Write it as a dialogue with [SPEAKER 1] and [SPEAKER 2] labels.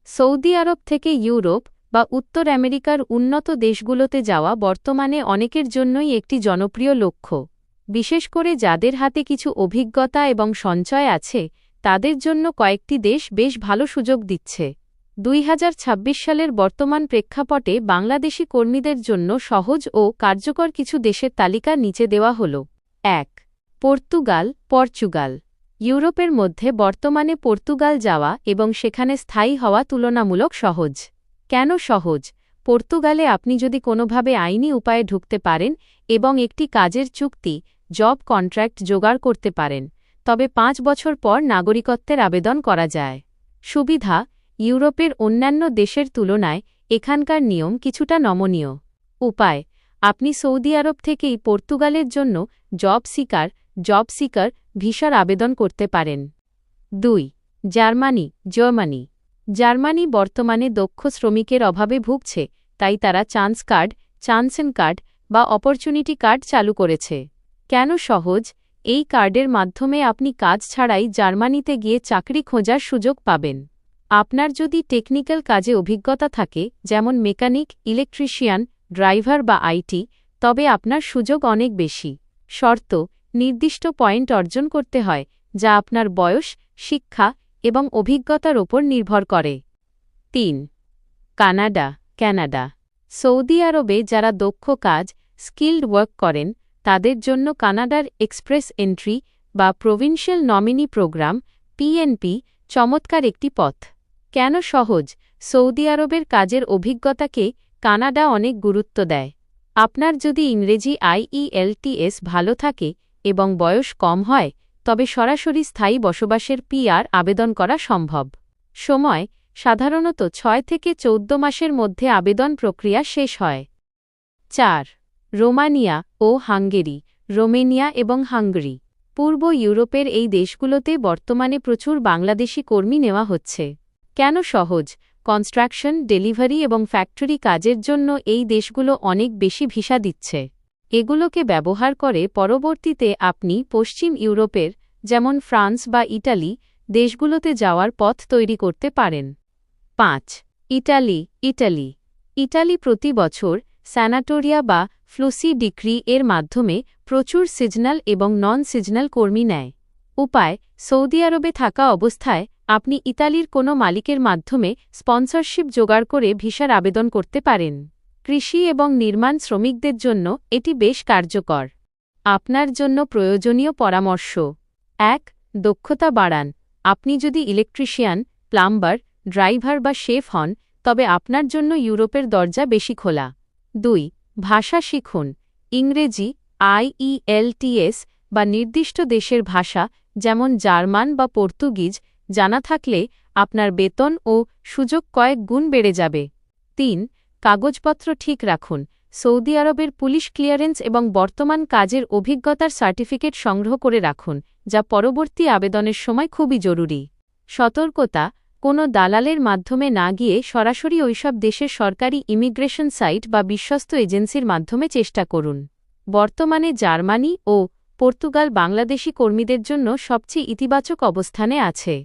[SPEAKER 1] Saudi আরব থেকে Europe বা উত্তর আমেরিকার উন্নত দেশগুলোতে যাওয়া বর্তমানে অনেকের জন্যই একটি জনপ্রিয় লক্ষ্য। বিশেষ করে যাদের হাতে কিছু অভিজ্ঞতা এবং সঞ্চয় আছে, তাদের জন্য কয়েকটি দেশ বেশ ভালো সুযোগ দিচ্ছে। 2026 সালের বর্তমান প্রেক্ষাপটে বাংলাদেশি কর্মীদের জন্য সহজ ও কার্যকর কিছু দেশের তালিকা নিচে দেওয়া হল। ১. পর্তুগাল। ইউরোপের মধ্যে বর্তমানে পর্তুগাল যাওয়া এবং সেখানে স্থায়ী হওয়া তুলনামূলক সহজ। কেন সহজ? পর্তুগালে আপনি যদি কোনোভাবে আইনি উপায়ে ঢুকতে পারেন এবং একটি কাজের চুক্তি জব কন্ট্রাক্ট জোগাড় করতে পারেন, তবে 5 বছর পর নাগরিকত্বের আবেদন করা যায়। সুবিধা: ইউরোপের অন্যান্য দেশের তুলনায় এখানকার নিয়ম কিছুটা নমনীয়। উপায়: আপনি সৌদি আরব থেকেই পর্তুগালের জন্য জব সিকার ভিসার আবেদন করতে পারেন। ২. জার্মানি বর্তমানে দক্ষ শ্রমিকের অভাবে ভুগছে, তাই তারা চান্সেন কার্ড বা অপরচুনিটি কার্ড চালু করেছে। কেন সহজ? এই কার্ডের মাধ্যমে আপনি কাজ ছাড়াই জার্মানিতে গিয়ে চাকরি খোঁজার সুযোগ পাবেন। আপনার যদি টেকনিক্যাল কাজে অভিজ্ঞতা থাকে, যেমন মেকানিক, ইলেকট্রিশিয়ান, ড্রাইভার বা আইটি, তবে আপনার সুযোগ অনেক বেশি। শর্ত: নির্দিষ্ট পয়েন্ট অর্জন করতে হয়, যা আপনার বয়স, শিক্ষা এবং অভিজ্ঞতার ওপর নির্ভর করে। ৩. কানাডা। সৌদি আরবে যারা দক্ষ কাজ স্কিল্ড ওয়ার্ক করেন, তাদের জন্য কানাডার এক্সপ্রেস এন্ট্রি বা প্রভিন্সিয়াল নমিনি প্রোগ্রাম পিএনপি চমৎকার একটি পথ। কেন সহজ? সৌদি আরবের কাজের অভিজ্ঞতাকে কানাডা অনেক গুরুত্ব দেয়। আপনার যদি ইংরেজি IELTS ভালো থাকে এবং বয়স কম হয়, তবে সরাসরি স্থায়ী বসবাসের PR আবেদন করা সম্ভব। সময়: সাধারণত 6 থেকে 14 মাসের মধ্যে আবেদন প্রক্রিয়া শেষ হয়। ৪. রোমেনিয়া এবং হাঙ্গেরি। পূর্ব ইউরোপের এই দেশগুলোতে বর্তমানে প্রচুর বাংলাদেশি কর্মী নেওয়া হচ্ছে। কেন সহজ? কনস্ট্রাকশন, ডেলিভারি এবং ফ্যাক্টরি কাজের জন্য এই দেশগুলো অনেক বেশি ভিসা দিচ্ছে। এগুলোকে ব্যবহার করে পরবর্তীতে আপনি পশ্চিম ইউরোপের, যেমন ফ্রান্স বা ইটালি, দেশগুলোতে যাওয়ার পথ তৈরি করতে পারেন। ৫. ইটালি প্রতি বছর স্যানাটোরিয়া বা ফ্লুসি ডিক্রি এর মাধ্যমে প্রচুর সিজনাল এবং নন সিজনাল কর্মী নেয়। উপায়: সৌদি আরবে থাকা অবস্থায় আপনি ইতালির কোনো মালিকের মাধ্যমে স্পন্সরশিপ জোগাড় করে ভিসার আবেদন করতে পারেন। কৃষি এবং নির্মাণ শ্রমিকদের জন্য এটি বেশ কার্যকর। আপনার জন্য প্রয়োজনীয় পরামর্শ: ১. দক্ষতা বাড়ান। আপনি যদি ইলেকট্রিশিয়ান, প্লাম্বার, ড্রাইভার বা শেফ হন, তবে আপনার জন্য ইউরোপের দরজা বেশি খোলা। ২. ভাষা শিখুন। ইংরেজি, IELTS বা নির্দিষ্ট দেশের ভাষা, যেমন জার্মান বা পর্তুগিজ, জানা থাকলে আপনার বেতন ও সুযোগ কয়েক গুণ বেড়ে যাবে। ৩. কাগজপত্র ঠিক রাখুন। সৌদি আরবের পুলিশ ক্লিয়ারেন্স এবং বর্তমান কাজের অভিজ্ঞতার সার্টিফিকেট সংগ্রহ করে রাখুন, যা পরবর্তী আবেদনের সময় খুবই জরুরি। সতর্কতা: কোনো দালালের মাধ্যমে না গিয়ে সরাসরি ওইসব দেশের সরকারি ইমিগ্রেশন সাইট বা বিশ্বস্ত এজেন্সির মাধ্যমে চেষ্টা করুন। বর্তমানে জার্মানি ও পর্তুগাল বাংলাদেশি কর্মীদের জন্য সবচেয়ে ইতিবাচক অবস্থানে আছে।